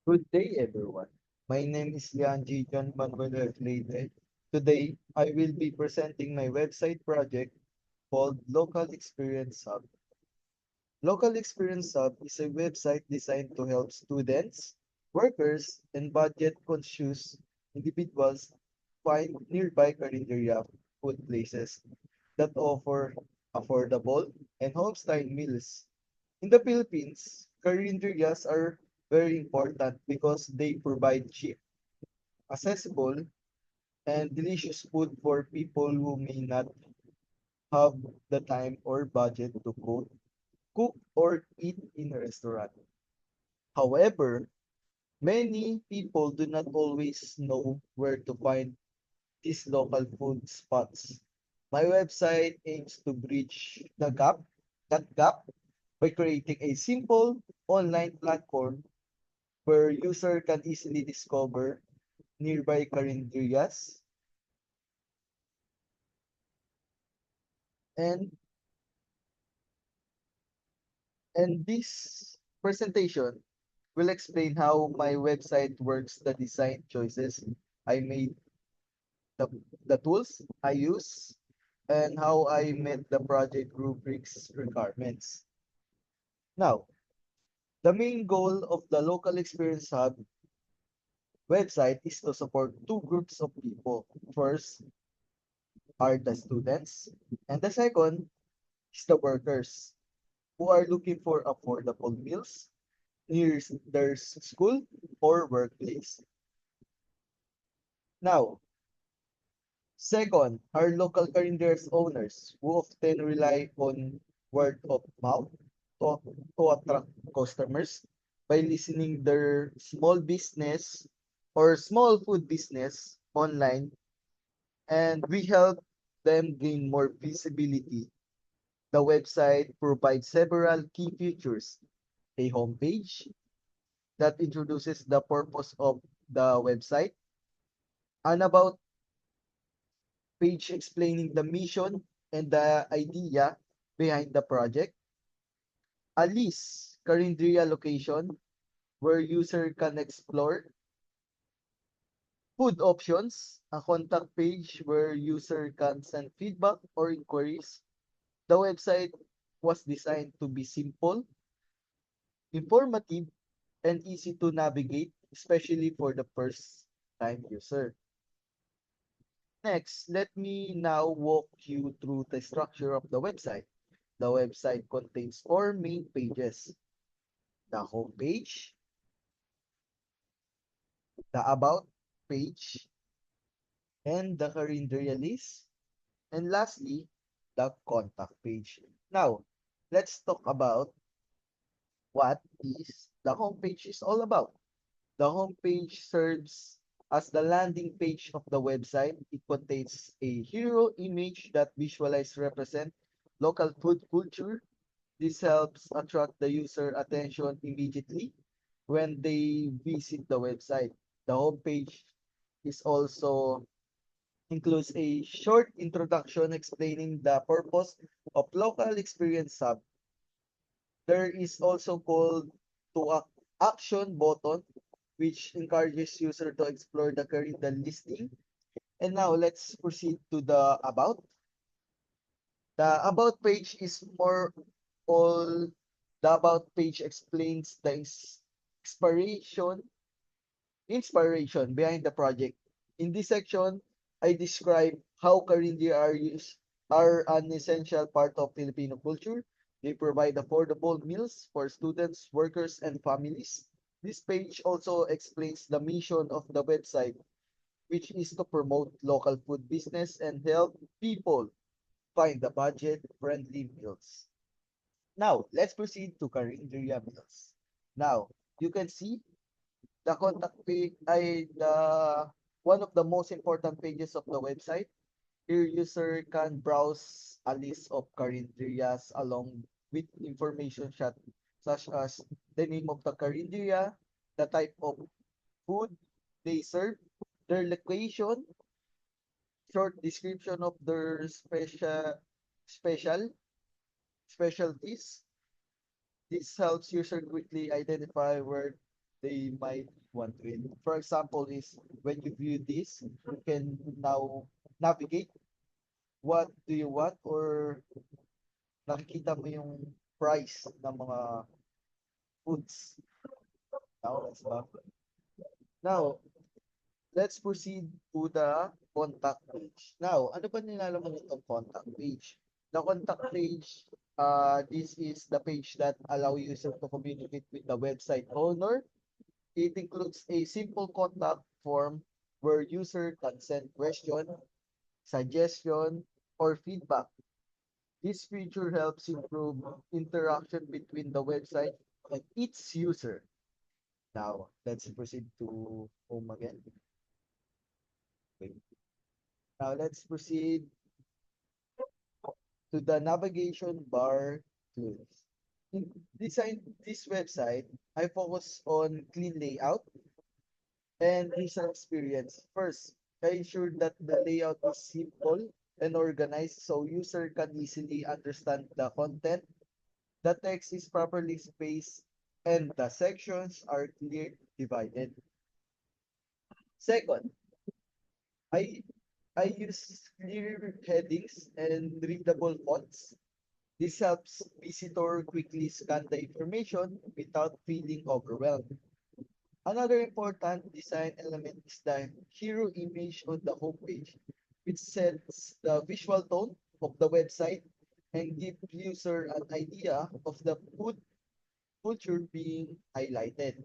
Good day, everyone. My name is Leanji John Manuel Leyte. Today, I will be presenting my website project called Local Experience Hub. Local Experience Hub is a website designed to help students, workers, and budget-conscious individuals find nearby carinderia food places that offer affordable and home-style meals. In the Philippines, carinderias are very important because they provide cheap, accessible, and delicious food for people who may not have the time or budget to cook or eat in a restaurant. However, many people do not always know where to find these local food spots. My website aims to bridge that gap by creating a simple online platform where user can easily discover nearby carinderias and this presentation will explain how my website works, the design choices I made, the, the tools I use, and how I met the project rubrics requirements. Now, the main goal of the Local Experience Hub website is to support two groups of people. First are the students, and the second is the workers who are looking for affordable meals near their school or workplace. Now, second are local carinders owners who often rely on word of mouth to, to attract customers by listening their small business or small food business online, and we help them gain more visibility. The website provides several key features: a homepage that introduces the purpose of the website, an about page explaining the mission and the idea behind the project, a list Carinderia location where user can explore food options, a contact page where user can send feedback or inquiries. The website was designed to be simple, informative, and easy to navigate, especially for the first time user. Next, let me now walk you through the structure of the website. The website contains four main pages: the home page, the about page, and the carinderia list, and lastly, the contact page. Now, let's talk about what is the home page is all about. The home page serves as the landing page of the website. It contains a hero image that visualize represent local food culture. This helps attract the user attention immediately when they visit the website. The homepage is also includes a short introduction explaining the purpose of Local Experience Hub. There is also called to action button, which encourages user to explore the listing. And now let's proceed to the about. The about page is more all the about page explains the inspiration behind the project. In this section, I describe how Karindia are an essential part of Filipino culture. They provide affordable meals for students, workers, and families. This page also explains the mission of the website, which is to promote local food business and help people find the budget-friendly meals. Now, let's proceed to Carinderia meals. Now, you can see the contact page ay the one of the most important pages of the website. Here, user can browse a list of carinderias along with information such as the name of the carinderia, the type of food they serve, their location, short description of their special specialties. This helps user quickly identify where they might want to it. For example, is when you view this, you can now navigate what do you want or nakikita mo yung price ng mga foods. Now, let's proceed to the contact page. Now, ano ba nilalaman itong contact page? The contact page, this is the page that allow user to communicate with the website owner. It includes a simple contact form where user can send question, suggestion, or feedback. This feature helps improve interaction between the website and its user. Now, let's proceed to home again. Okay. Now, let's proceed to the navigation bar tools. In design this website, I focus on clean layout and user experience. First, I ensure that the layout is simple and organized so user can easily understand the content. The text is properly spaced and the sections are clearly divided. Second, I I use clear headings and readable fonts. This helps visitor quickly scan the information without feeling overwhelmed. Another important design element is the hero image on the homepage, which sets the visual tone of the website and gives user an idea of the food culture being highlighted.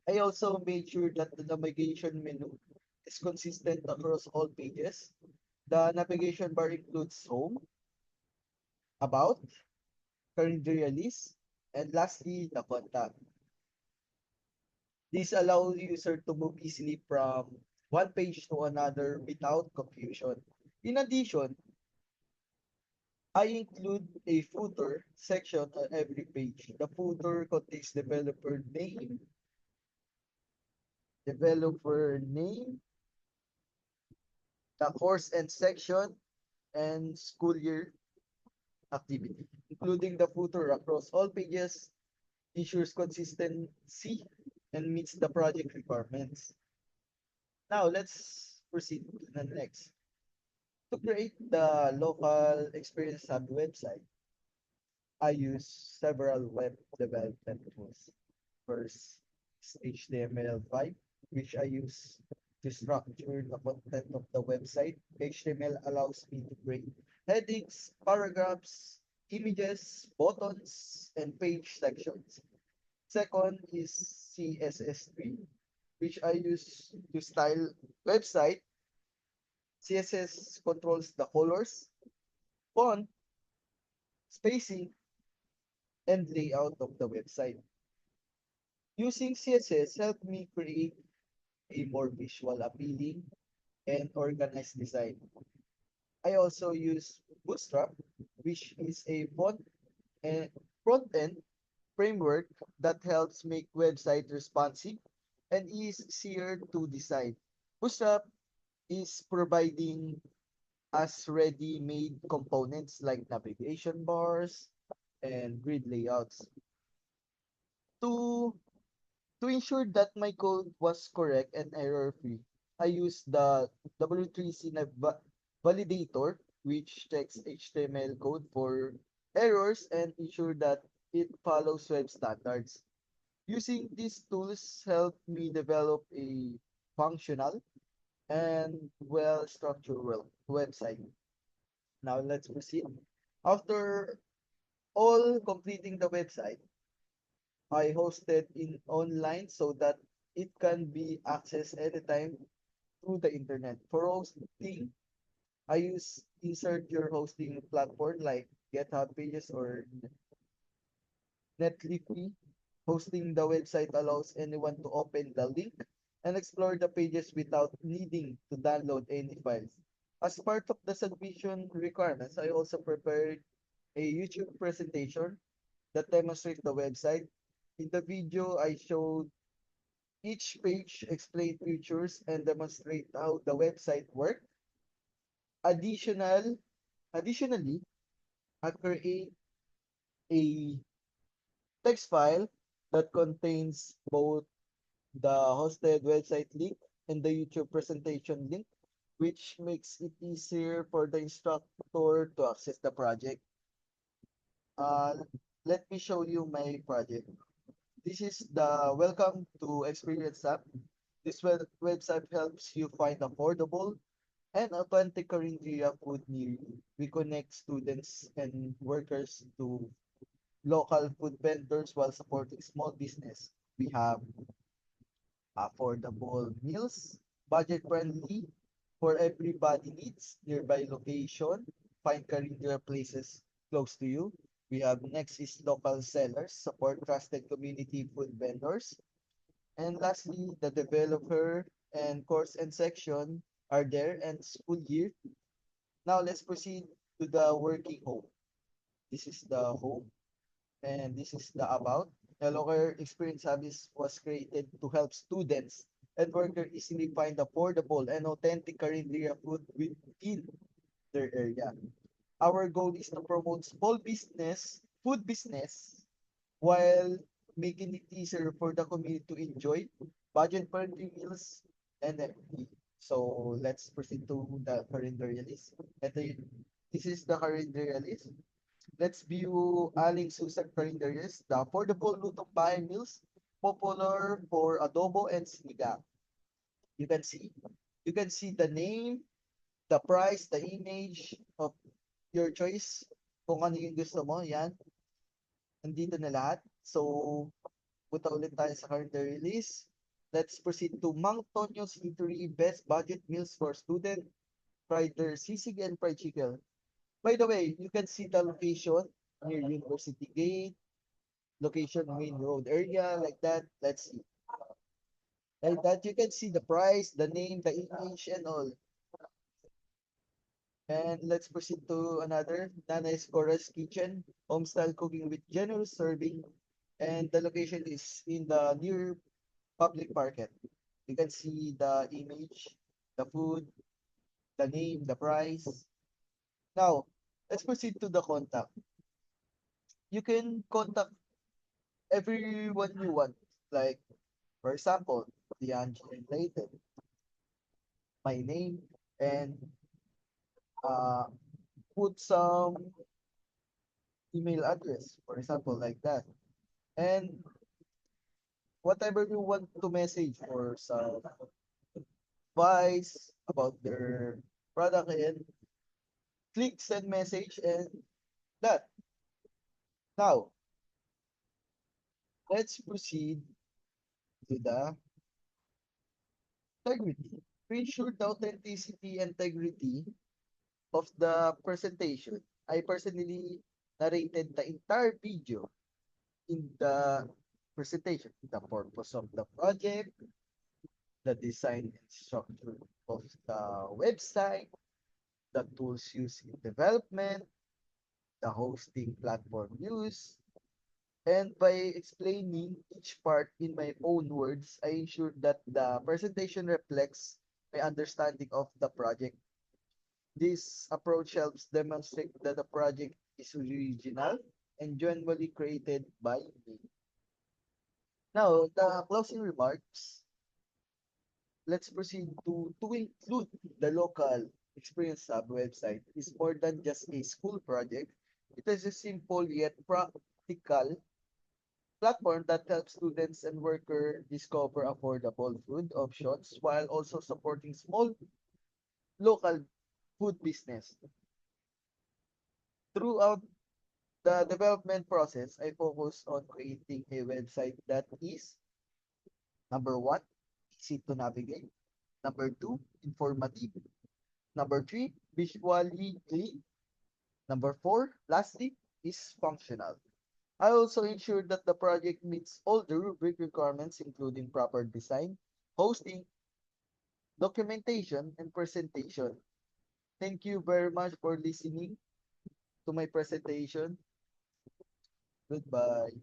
I also made sure that the navigation menu is consistent across all pages. The navigation bar includes home, about, calendar list, and lastly, the contact. This allows user to move easily from one page to another without confusion. In addition, I include a footer section on every page. The footer contains developer name, the course and section, and school year activity. Including the footer across all pages ensures consistency and meets the project requirements. Now, let's proceed to the next. To create the local experience hub website, I use several web development tools. First is HTML5, which I use to structure the content of the website. HTML allows me to create headings, paragraphs, images, buttons, and page sections. Second is CSS3, which I use to style website. CSS controls the colors, font, spacing, and layout of the website. Using CSS helped me create a more visual appealing and organized design. I also use Bootstrap, which is a and front-end framework that helps make website responsive and easier to design. Bootstrap is providing us ready-made components like navigation bars and grid layouts. To to ensure that my code was correct and error-free, I used the W3C validator, which checks HTML code for errors and ensure that it follows web standards. Using these tools helped me develop a functional and well-structured website. Now let's proceed. After all completing the website, I hosted in online so that it can be accessed anytime through the internet. For hosting, I use insert your hosting platform like GitHub Pages or Netlify. Hosting the website allows anyone to open the link and explore the pages without needing to download any files. As part of the submission requirements, I also prepared a YouTube presentation that demonstrates the website. In the video, I showed each page explain features and demonstrate how the website works. Additional, Additionally, I create a text file that contains both the hosted website link, and the YouTube presentation link, which makes it easier for the instructor to access the project. Uh, Let me show you my project. This is the Welcome to Experience app. This website helps you find affordable and authentic Carinderia food near you. We connect students and workers to local food vendors while supporting small business. We have affordable meals, budget friendly for everybody needs, nearby location, find Carinderia places close to you. We have next is local sellers, support trusted community food vendors. And lastly, the developer and course and section are there and school year. Now let's proceed to the working home. This is the home and this is the about. The local experience service was created to help students and workers easily find affordable and authentic Carinderia food within their area. Our goal is to promote small business, food business, while making it easier for the community to enjoy budget-friendly meals and everything. So let's proceed to the calendar list. This is the calendar list. Let's view Aling Susan calendar list. The affordable lutong bahay meals, popular for adobo and sinigang. You can see, you can see the name, the price, the image of your choice. Kung ano yung gusto mo, yan. Nandito na lahat. So, punta ulit tayo sa current release. Let's proceed to Mang Tonyo's Eatery Best Budget Meals for Student, Fried Sisig and Fried Chicken. By the way, you can see the location near University Gate, location main road area, like that. Let's see. Like that, you can see the price, the name, the image, and all. And let's proceed to another, Nanay's Cora's Kitchen, home-style cooking with generous serving. And the location is in the near public market. You can see the image, the food, the name, the price. Now, let's proceed to the contact. You can contact everyone you want. Like, for example, the related, my name, and uh, put some email address, for example, like that. And whatever you want to message or some advice about their product and click send message and that. Now, let's proceed to the integrity. To ensure the authenticity and integrity of the presentation, I personally narrated the entire video in the presentation, the purpose of the project, the design and structure of the website, the tools used in development, the hosting platform used, and by explaining each part in my own words, I ensure that the presentation reflects my understanding of the project. This approach helps demonstrate that the project is original and genuinely created by me. Now, the closing remarks. Let's proceed to include the local Experience Hub website. It is more than just a school project. It is a simple yet practical platform that helps students and workers discover affordable food options while also supporting small local food business. Throughout the development process, I focus on creating a website that is number one, easy to navigate. Number two, informative. Number three, visually clean. Number four, lastly, is functional. I also ensure that the project meets all the rubric requirements, including proper design, hosting, documentation, and presentation. Thank you very much for listening to my presentation. Goodbye.